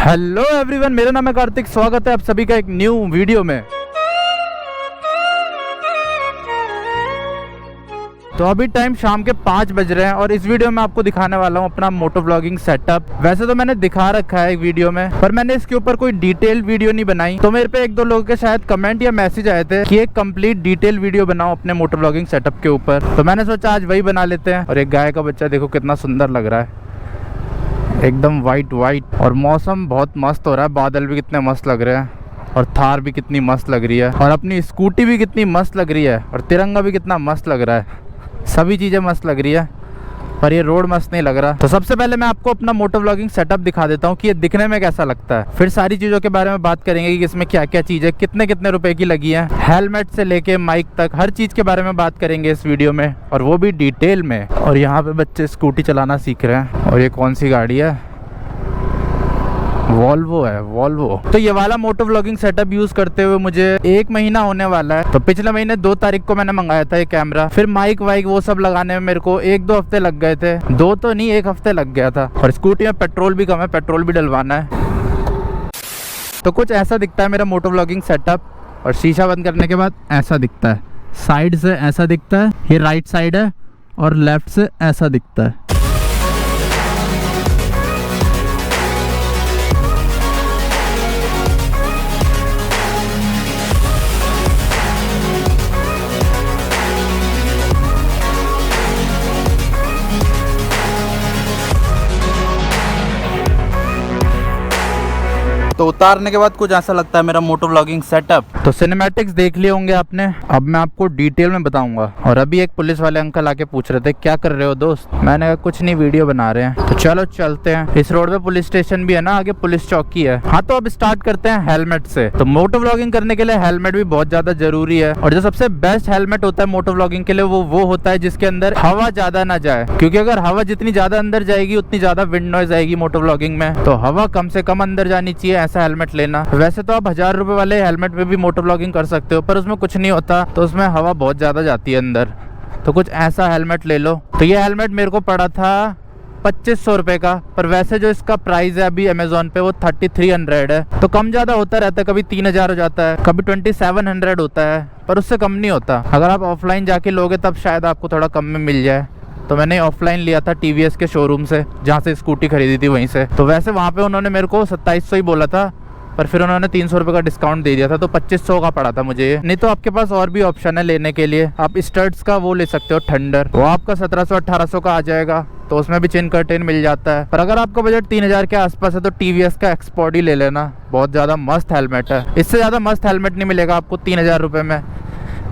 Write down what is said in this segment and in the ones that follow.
Hello everyone, मेरा नाम है कार्तिक। स्वागत है आप सभी का एक न्यू वीडियो में। तो अभी टाइम शाम के 5 बज रहे हैं और इस वीडियो में आपको दिखाने वाला हूँ अपना मोटो व्लॉगिंग सेटअप। वैसे तो मैंने दिखा रखा है एक वीडियो में, पर मैंने इसके ऊपर कोई डिटेल वीडियो नहीं बनाई। तो मेरे पे एक दो लोगों के शायद कमेंट या मैसेज आए थे कि एक कंप्लीट डिटेल वीडियो बनाओ अपने मोटो व्लॉगिंग सेटअप के ऊपर। तो मैंने सोचा आज वही बना लेते हैं। और एक गाय का बच्चा देखो कितना सुंदर लग रहा है, एकदम वाइट और मौसम बहुत मस्त हो रहा है। बादल भी कितने मस्त लग रहे हैं और थार भी कितनी मस्त लग रही है और अपनी स्कूटी भी कितनी मस्त लग रही है और तिरंगा भी कितना मस्त लग रहा है। सभी चीज़ें मस्त लग रही है, पर ये रोड मस्त नहीं लग रहा। तो सबसे पहले मैं आपको अपना मोटो व्लॉगिंग सेटअप दिखा देता हूँ कि ये दिखने में कैसा लगता है। फिर सारी चीज़ों के बारे में बात करेंगे कि इसमें क्या क्या चीज़ें कितने रुपए की लगी है। हेलमेट से लेके माइक तक हर चीज़ के बारे में बात करेंगे इस वीडियो में, और वो भी डिटेल में। और यहाँ पे बच्चे स्कूटी चलाना सीख रहे हैं। और ये कौन सी गाड़ी है? वॉल्वो है, वॉल्वो। तो ये वाला मोटो व्लॉगिंग सेटअप यूज करते हुए मुझे 1 महीना होने वाला है। तो पिछले महीने 2 तारीख को मैंने मंगाया था ये कैमरा। फिर माइक वाइक वो सब लगाने में मेरे को 1-2 हफ्ते लग गए थे। 2 तो नहीं, 1 हफ्ते लग गया था। और स्कूटी में पेट्रोल भी कम है, पेट्रोल भी डलवाना है। तो कुछ ऐसा दिखता है मेरा मोटो व्लॉगिंग सेटअप। और शीशा बंद करने के बाद ऐसा दिखता है। साइड से ऐसा दिखता है, ये राइट साइड है, और लेफ्ट से ऐसा दिखता है। तो उतारने के बाद कुछ ऐसा लगता है मेरा मोटो व्लॉगिंग सेटअप। तो सिनेमैटिक्स देख लिए होंगे आपने, अब मैं आपको डिटेल में बताऊंगा। और अभी एक पुलिस वाले अंकल आके पूछ रहे थे क्या कर रहे हो दोस्त। मैंने कहा कुछ नहीं, वीडियो बना रहे हैं। तो चलो चलते हैं। इस रोड पे पुलिस स्टेशन भी है ना, आगे पुलिस चौकी है। हाँ, तो अब स्टार्ट करते हैं हेलमेट से। तो मोटो व्लॉगिंग करने के लिए हेलमेट भी बहुत ज्यादा जरूरी है। और जो सबसे बेस्ट हेलमेट होता है मोटो व्लॉगिंग के लिए वो होता है जिसके अंदर हवा ज्यादा ना जाए। क्योंकि अगर हवा जितनी ज्यादा अंदर जाएगी उतनी ज्यादा विंड नॉइज आएगी मोटो व्लॉगिंग में। तो हवा कम से कम अंदर जानी चाहिए, ऐसा हेलमेट लेना। वैसे तो आप 1000 रुपए वाले हेलमेट पे भी मोटो व्लॉगिंग कर सकते हो, पर उसमें कुछ नहीं होता। तो उसमें हवा बहुत ज्यादा जाती है अंदर। तो कुछ ऐसा हेलमेट ले लो। तो ये हेलमेट मेरे को पड़ा था 2500 रुपए का, पर वैसे जो इसका प्राइस है अभी अमेजोन पे वो 3300 है। तो कम ज्यादा होता रहता है, कभी 3000 हो जाता है, कभी 2700 होता है, पर उससे कम नहीं होता। अगर आप ऑफलाइन जाके लोगे तब शायद आपको थोड़ा कम में मिल जाए। तो मैंने ऑफलाइन लिया था TVS के शोरूम से, जहाँ से स्कूटी खरीदी थी वहीं से। तो वैसे वहाँ पे उन्होंने मेरे को 2700 ही बोला था, पर फिर उन्होंने 300 रुपये का डिस्काउंट दे दिया था, तो 2500 का पड़ा था मुझे। नहीं तो आपके पास और भी ऑप्शन है लेने के लिए। आप स्टड्स का वो ले सकते हो, थंडर, वो आपका 1700-1800 का आ जाएगा। तो उसमें भी चिन कर्टेन मिल जाता है। पर अगर आपका बजट 3000 के आसपास है तो TVS का एक्सपॉडी ले लेना, बहुत ज़्यादा मस्त हेलमेट है। इससे ज़्यादा मस्त हेलमेट नहीं मिलेगा आपको 3000 रुपये में।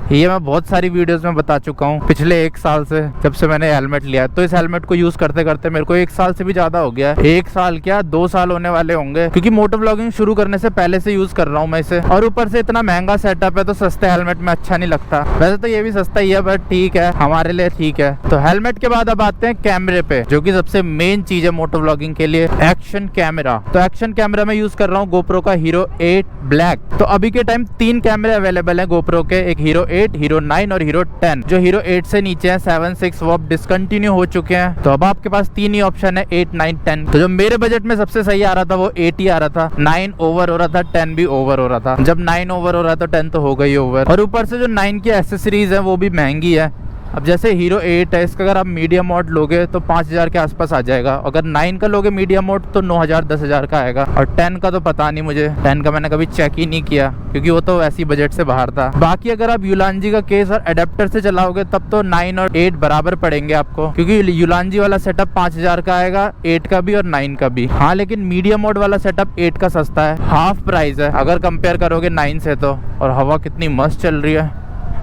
ये मैं बहुत सारी वीडियोस में बता चुका हूँ पिछले 1 साल से, जब से मैंने हेलमेट लिया। तो इस हेलमेट को यूज करते करते मेरे को 1 साल से भी ज्यादा हो गया है। 1 साल क्या 2 साल होने वाले होंगे, क्योंकि मोटो व्लॉगिंग शुरू करने से पहले से यूज कर रहा हूँ मैं इसे। और ऊपर से इतना महंगा सेटअप है तो सस्ते हेलमेट में अच्छा नहीं लगता। वैसे तो ये भी सस्ता ही है, बट ठीक है, हमारे लिए ठीक है। तो हेलमेट के बाद अब आते हैं कैमरे पे, जो की सबसे मेन चीज है मोटो व्लॉगिंग के लिए, एक्शन कैमरा। तो एक्शन कैमरा में यूज कर रहा हूँ GoPro का Hero 8 ब्लैक। तो अभी के टाइम 3 कैमरे अवेलेबल है GoPro के, एक Hero 8, Hero 9 और Hero 10। जो Hero 8 से नीचे है 7, 6 वो अब डिसकंटिन्यू हो चुके हैं। तो अब आपके पास 3 ही ऑप्शन है, 8, 9, 10। तो जो मेरे बजट में सबसे सही आ रहा था वो 8 ही आ रहा था। 9 ओवर हो रहा था, 10 भी ओवर हो रहा था। जब 9 ओवर हो रहा था 10 तो हो गई ओवर। और ऊपर से जो 9 की एसेसरीज है वो भी महंगी है। अब जैसे Hero 8 है, इसका अगर आप मीडियम मोड लोगे तो 5000 के आसपास आ जाएगा। अगर 9 का लोगे मीडियम मोड तो 9000, 10000 का आएगा। और 10 का तो पता नहीं मुझे, 10 का मैंने कभी चेक ही नहीं किया, क्योंकि वो तो वैसी बजट से बाहर था। बाकी अगर आप यूलांजी का केस और एडेप्टर से चलाओगे तब तो 9 और 8 बराबर पड़ेंगे आपको, क्योंकि यूलांजी वाला सेटअप 5000 का आएगा, 8 का भी और 9 का भी। हाँ, लेकिन मीडियम मोड वाला सेटअप 8 का सस्ता है, हाफ प्राइस है अगर कंपेयर करोगे 9 से। तो और हवा कितनी मस्त चल रही है,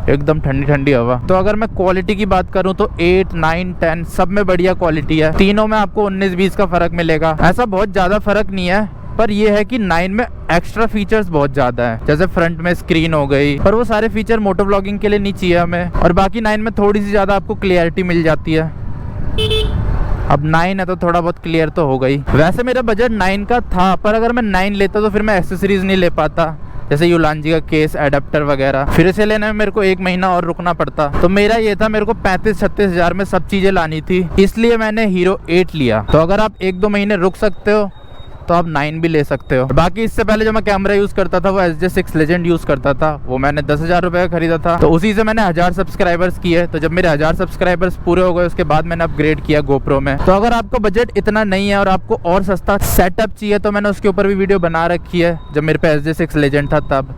एकदम ठंडी ठंडी हवा। तो अगर मैं क्वालिटी की बात करूं तो 8, 9, 10 सब में बढ़िया क्वालिटी है। तीनों में आपको 19-20 का फर्क मिलेगा। ऐसा बहुत ज्यादा फर्क नहीं है, पर यह है कि 9 में एक्स्ट्रा फीचर्स बहुत ज्यादा है। जैसे फ्रंट में स्क्रीन हो गई, पर वो सारे फीचर मोटो व्लॉगिंग के लिए नहीं चाहिए हमें। और बाकी 9 में थोड़ी सी ज्यादा आपको क्लियरिटी मिल जाती है। अब 9 है तो थोड़ा बहुत क्लियर तो हो गई। वैसे मेरा बजट 9 का था, पर अगर मैं 9 लेता तो फिर मैं एक्सेसरीज नहीं ले पाता, जैसे यूलांजी का केस, एडेप्टर वगैरह। फिर इसे लेने में मेरे को 1 महीना और रुकना पड़ता। तो मेरा ये था, मेरे को 35-36 हज़ार में सब चीजें लानी थी, इसलिए मैंने Hero 8 लिया। तो अगर आप 1-2 महीने रुक सकते हो तो आप 9 भी ले सकते हो। बाकी इससे पहले जो मैं कैमरा यूज़ करता था वो SJ6 लेजेंड यूज़ करता था, वो मैंने 10,000 रुपये का खरीदा था। तो उसी से मैंने 1000 सब्सक्राइबर्स किए। तो जब मेरे 1000 सब्सक्राइबर्स पूरे हो गए उसके बाद मैंने अपग्रेड किया GoPro में। तो अगर आपको बजट इतना नहीं है और आपको और सस्ता सेटअप चाहिए तो मैंने उसके ऊपर भी वीडियो बना रखी है जब मेरे पे SJ6 लेजेंड था तब।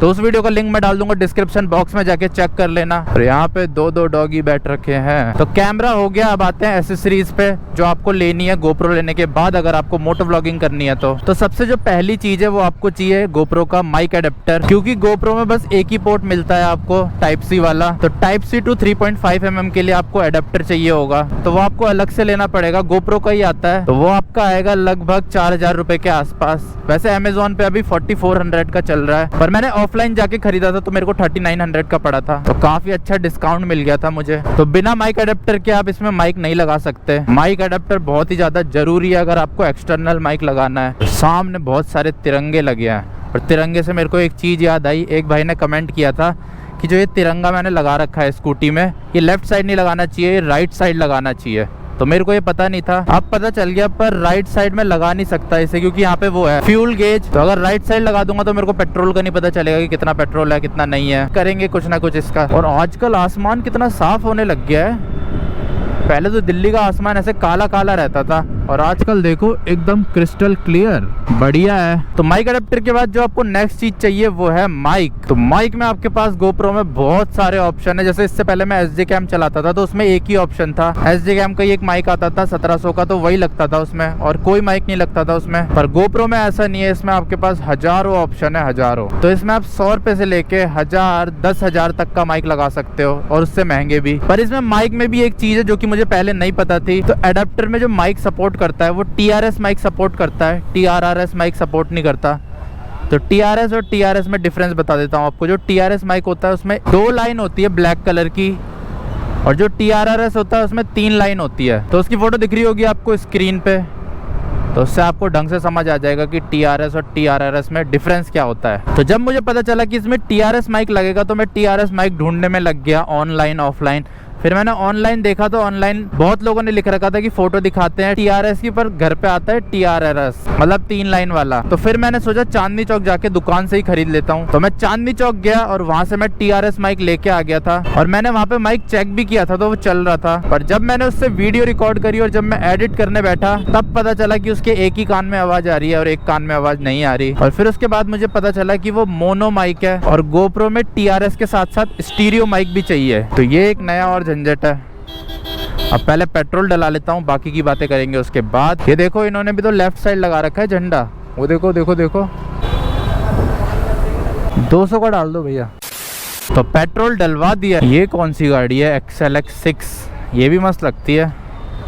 तो उस वीडियो का लिंक मैं डाल दूंगा डिस्क्रिप्शन बॉक्स में, जाके चेक कर लेना। और यहाँ पे दो डॉगी बैठ रखे हैं। तो कैमरा हो गया, अब आते हैं एसेसरीज पे जो आपको लेनी है GoPro लेने के बाद अगर आपको मोटो व्लॉगिंग करनी है तो सबसे जो पहली चीज है वो आपको चाहिए GoPro का माइक एडेप्टर, क्योंकि GoPro में बस एक ही पोर्ट मिलता है आपको Type-C वाला। तो Type-C to 3.5 mm के लिए आपको एडेप्टर चाहिए होगा, तो वो आपको अलग से लेना पड़ेगा। GoPro का ही आता है, तो वो आपका आएगा लगभग 4000 रुपए के आसपास। वैसे Amazon पे अभी 4400 का चल रहा है, पर मैंने ऑफलाइन जाके खरीदा था तो मेरे को 3900 का पड़ा था, तो काफी अच्छा डिस्काउंट मिल गया था मुझे। तो बिना माइक एडेप्टर के आप इसमें माइक नहीं लगा सकते। माइक एडेप्टर बहुत ही ज्यादा जरूरी है अगर आपको एक्सटर्नल माइक लगाना है। तो सामने बहुत सारे तिरंगे लगे हैं, और तिरंगे से मेरे को एक चीज याद आई। एक भाई ने कमेंट किया था कि जो ये तिरंगा मैंने लगा रखा है स्कूटी में, ये लेफ्ट साइड नहीं लगाना चाहिए, ये राइट साइड लगाना चाहिए। तो मेरे को ये पता नहीं था, अब पता चल गया। पर राइट साइड में लगा नहीं सकता इसे, क्योंकि यहाँ पे वो है फ्यूल गेज। तो अगर राइट साइड लगा दूंगा तो मेरे को पेट्रोल का नहीं पता चलेगा कि कितना पेट्रोल है कितना नहीं है। करेंगे कुछ ना कुछ इसका। और आजकल आसमान कितना साफ होने लग गया है। पहले तो दिल्ली का आसमान ऐसे काला काला रहता था, और आजकल देखो एकदम क्रिस्टल क्लियर, बढ़िया है। तो माइक अडेप्टर के बाद जो आपको नेक्स्ट चीज चाहिए वो है माइक। तो माइक में आपके पास GoPro में बहुत सारे ऑप्शन है। जैसे इससे पहले मैं SJ Cam चलाता था तो उसमें एक ही ऑप्शन था, SJ Cam का ही एक माइक आता था 1700 का, तो वही लगता था उसमें, और कोई माइक नहीं लगता था उसमें। पर GoPro में ऐसा नहीं है, इसमें आपके पास हजारों ऑप्शन है, हजारों। तो इसमें आप 100 रुपए से लेके 1000 10,000 तक का माइक लगा सकते हो, और उससे महंगे भी। पर इसमें माइक में भी एक चीज है जो कि मुझे पहले नहीं पता थी। तो एडेप्टर में जो माइक सपोर्ट करता है वो TRS माइक सपोर्ट करता है, TRRS माइक सपोर्ट नहीं करता। तो TRS और TRS में डिफरेंस बता देता हूँ आपको। जो TRS माइक होता है उसमें 2 लाइन होती है ब्लैक कलर की, और जो TRRS होता है उसमें 3 लाइन होती है। तो उसकी फोटो दिख रही होगी आपको स्क्रीन पे, तो उससे आपको ढंग से समझ आ जाएगा कि TRS और TRRS में डिफरेंस क्या होता है। तो जब मुझे पता चला कि इसमें TRS माइक लगेगा तो मैं TRS माइक ढूंढने में लग गया, ऑनलाइन ऑफलाइन। फिर मैंने ऑनलाइन देखा तो ऑनलाइन बहुत लोगों ने लिख रखा था कि फोटो दिखाते हैं TRS की, पर घर पे आता है TRRS, मतलब 3 लाइन वाला। तो फिर मैंने सोचा चांदनी चौक जाके दुकान से ही खरीद लेता हूँ। तो मैं चांदनी चौक गया और वहां से मैं TRS माइक लेके आ गया था, और मैंने वहां पे माइक चेक भी किया था तो वो चल रहा था। पर जब मैंने उससे वीडियो रिकॉर्ड करी और जब मैं एडिट करने बैठा तब पता चला कि उसके एक ही कान में आवाज आ रही है और एक कान में आवाज नहीं आ रही। और फिर उसके बाद मुझे पता चला कि वो मोनो माइक है, और GoPro में TRS के साथ साथ स्टीरियो माइक भी चाहिए। तो ये एक नया और झंझट है। अब पहले पेट्रोल डला लेता हूँ, बाकी की बातें करेंगे उसके बाद। ये देखो इन्होंने भी तो लेफ्ट साइड लगा रखा है झंडा, वो देखो देखो देखो। 200 का डाल दो भैया। तो पेट्रोल डलवा दिया। ये कौन सी गाड़ी है? XLX6, ये भी मस्त लगती है।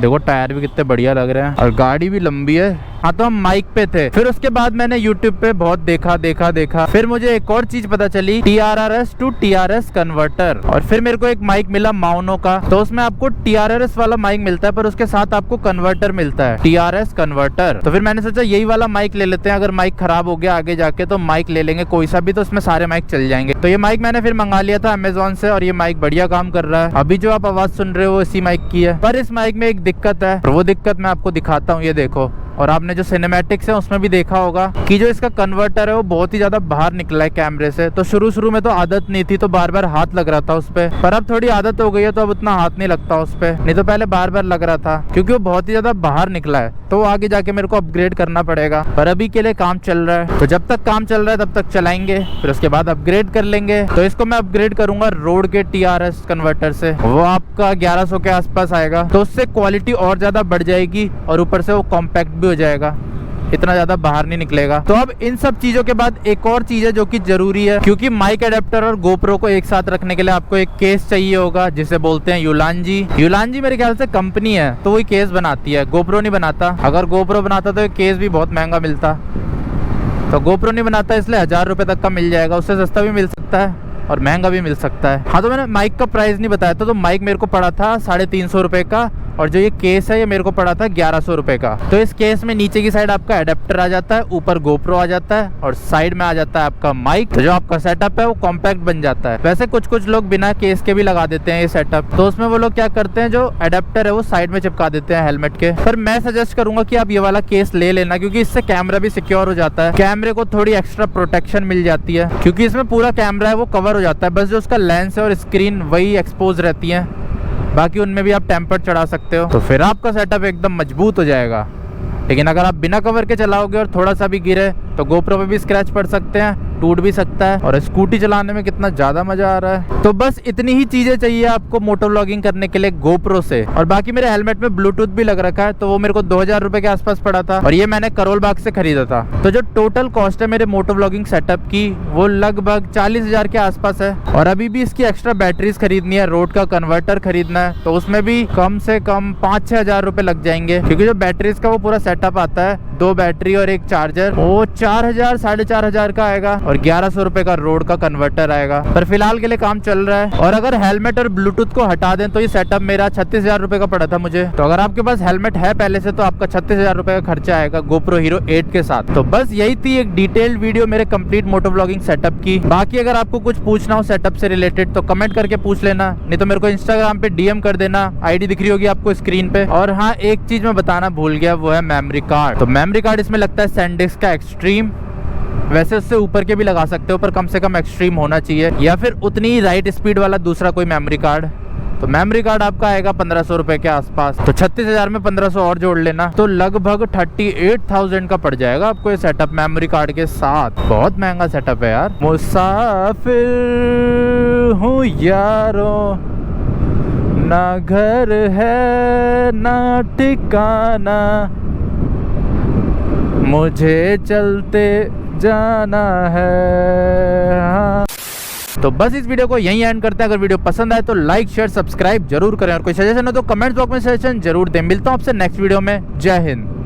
देखो टायर भी कितने बढ़िया लग रहे हैं, और गाड़ी भी लंबी है। हाँ, तो हम माइक पे थे। फिर उसके बाद मैंने YouTube पे बहुत देखा। फिर मुझे एक और चीज पता चली, TRRS to TRS कन्वर्टर। और फिर मेरे को एक माइक मिला माउनो का, तो उसमें आपको TRRS वाला माइक मिलता है पर उसके साथ आपको कन्वर्टर मिलता है, TRS कन्वर्टर। तो फिर मैंने सोचा यही वाला माइक ले लेते हैं, अगर माइक खराब हो गया आगे जाके तो माइक ले लेंगे कोई सा भी, तो उसमें सारे माइक चल जाएंगे। तो ये माइक मैंने फिर मंगा लिया था Amazon से, और ये माइक बढ़िया काम कर रहा है। अभी जो आप आवाज सुन रहे हो इसी माइक की है, पर इस माइक में एक दिक्कत है, वो दिक्कत मैं आपको दिखाता हूँ। ये देखो, और आपने जो सिनेमैटिक्स है उसमें भी देखा होगा कि जो इसका कन्वर्टर है वो बहुत ही ज्यादा बाहर निकला है कैमरे से। तो शुरू में तो आदत नहीं थी, तो बार बार हाथ लग रहा था उस पे, पर अब थोड़ी आदत हो गई है तो अब उतना हाथ नहीं लगता उस पे, नहीं तो पहले बार बार लग रहा था क्योंकि वो बहुत ही ज्यादा बाहर निकला है। तो आगे जाके मेरे को अपग्रेड करना पड़ेगा, पर अभी के लिए काम चल रहा है। तो जब तक काम चल रहा है तब तक चलाएंगे, फिर उसके बाद अपग्रेड कर लेंगे। तो इसको मैं अपग्रेड करूंगा रोड के TRS कन्वर्टर से, वो आपका 1100 के आसपास आएगा। तो उससे क्वालिटी और ज्यादा बढ़ जाएगी, और ऊपर से वो कॉम्पैक्ट भी हो जाएगा, इतना ज्यादा बाहर नहीं निकलेगा। तो अब इन सब चीजों के बाद एक और चीज है जो कि जरूरी है, क्योंकि माइक एडेप्टर और GoPro को एक साथ रखने के लिए आपको एक केस चाहिए होगा, जिसे बोलते हैं यूलांजी। यूलांजी मेरे ख्याल से कंपनी है, तो वही केस बनाती है, GoPro नहीं बनाता। अगर GoPro बनाता तो केस भी बहुत महंगा मिलता, तो GoPro नहीं बनाता, इसलिए 1000 रुपए तक का मिल जाएगा। उससे सस्ता भी मिल सकता है और महंगा भी मिल सकता है। हाँ, तो मैंने माइक का प्राइस नहीं बताया था, तो माइक मेरे को पड़ा था 350 रुपए का, और जो ये केस है ये मेरे को पड़ा था 1100 रुपए का। तो इस केस में नीचे की साइड आपका एडेप्टर आ जाता है, ऊपर गोप्रो आ जाता है और साइड में आ जाता है आपका माइक। तो जो आपका सेटअप है वो कॉम्पैक्ट बन जाता है। वैसे कुछ लोग बिना केस के भी लगा देते हैं ये सेटअप, तो उसमें वो लोग क्या करते हैं, जो एडेप्टर है वो साइड में चिपका देते हैं हेलमेट के। पर मैं सजेस्ट करूंगा कि आप ये वाला केस ले लेना, क्योंकि इससे कैमरा भी सिक्योर हो जाता है, कैमरे को थोड़ी एक्स्ट्रा प्रोटेक्शन मिल जाती है, क्योंकि इसमें पूरा कैमरा है वो कवर हो जाता है, बस जो उसका लेंस है और स्क्रीन वही एक्सपोज रहती है, बाकी उनमें भी आप टेम्पर चढ़ा सकते हो, तो फिर आपका सेटअप एकदम मजबूत हो जाएगा। लेकिन अगर आप बिना कवर के चलाओगे और थोड़ा सा भी गिरे तो गोप्रो पे भी स्क्रैच पड़ सकते हैं, टूट भी सकता है। और स्कूटी चलाने में कितना ज्यादा मजा आ रहा है। तो बस इतनी ही चीजें चाहिए आपको मोटो व्लॉगिंग करने के लिए गोप्रो से। और बाकी मेरे हेलमेट में ब्लूटूथ भी लग रखा है, तो वो मेरे को 2000 रुपए के आसपास पड़ा था और ये मैंने करोल बाग से खरीदा था। तो जो टोटल कॉस्ट है मेरे मोटो व्लॉगिंग सेटअप की वो लगभग 40,000 के आसपास है। और अभी भी इसकी एक्स्ट्रा बैटरीज खरीदनी है, रोड का कन्वर्टर खरीदना है, तो उसमें भी कम से कम 5-6 हजार रुपए लग जाएंगे, क्योंकि जो बैटरीज का वो पूरा सेटअप आता है, 2 बैटरी और 1 चार्जर, वो 4000 4,500 का आएगा और 1100 रुपए का रोड का कन्वर्टर आएगा। पर फिलहाल के लिए काम चल रहा है। और अगर हेलमेट और ब्लूटूथ को हटा दें तो ये सेटअप मेरा 36,000 रुपए का पड़ा था मुझे। तो अगर आपके पास हेलमेट है पहले से तो आपका 36,000 रुपए का खर्चा आएगा गोप्रो हीरो 8 के साथ। तो बस यही थी एक डिटेल्ड वीडियो मेरे कंप्लीट मोटो व्लॉगिंग सेटअप की। बाकी अगर आपको कुछ पूछना हो सेटअप से रिलेटेड तो कमेंट करके पूछ लेना, नहीं तो मेरे को इंस्टाग्राम पे डीएम कर देना, आईडी दिख रही होगी आपको स्क्रीन पे। और हाँ, एक चीज मैं बताना भूल गया, वो है मेमोरी कार्ड। तो मेमोरी कार्ड इसमें लगता है सैनडिस्क का एक्सट्रीम। वैसे उससे ऊपर के भी लगा सकते हो, पर कम से कम एक्सट्रीम होना चाहिए, या फिर उतनी ही राइट स्पीड वाला दूसरा कोई मेमोरी कार्ड। तो मेमोरी कार्ड आपका आएगा 1500 रुपए के आसपास। तो 36,000 में 1500 और जोड़ लेना, तो लगभग 38,000 का पड़ जाएगा आपको ये सेटअप मेमोरी कार्ड के साथ। बहुत महंगा सेटअप है यार। मुसाफिर हूँ यारों, ना घर है ना ठिकाना, मुझे चलते जाना है। तो बस इस वीडियो को यहीं एंड करते हैं। अगर वीडियो पसंद आए तो लाइक शेयर सब्सक्राइब जरूर करें, और कोई सजेशन हो तो कमेंट बॉक्स में सजेशन जरूर दें। मिलता हूं आपसे नेक्स्ट वीडियो में। जय हिंद।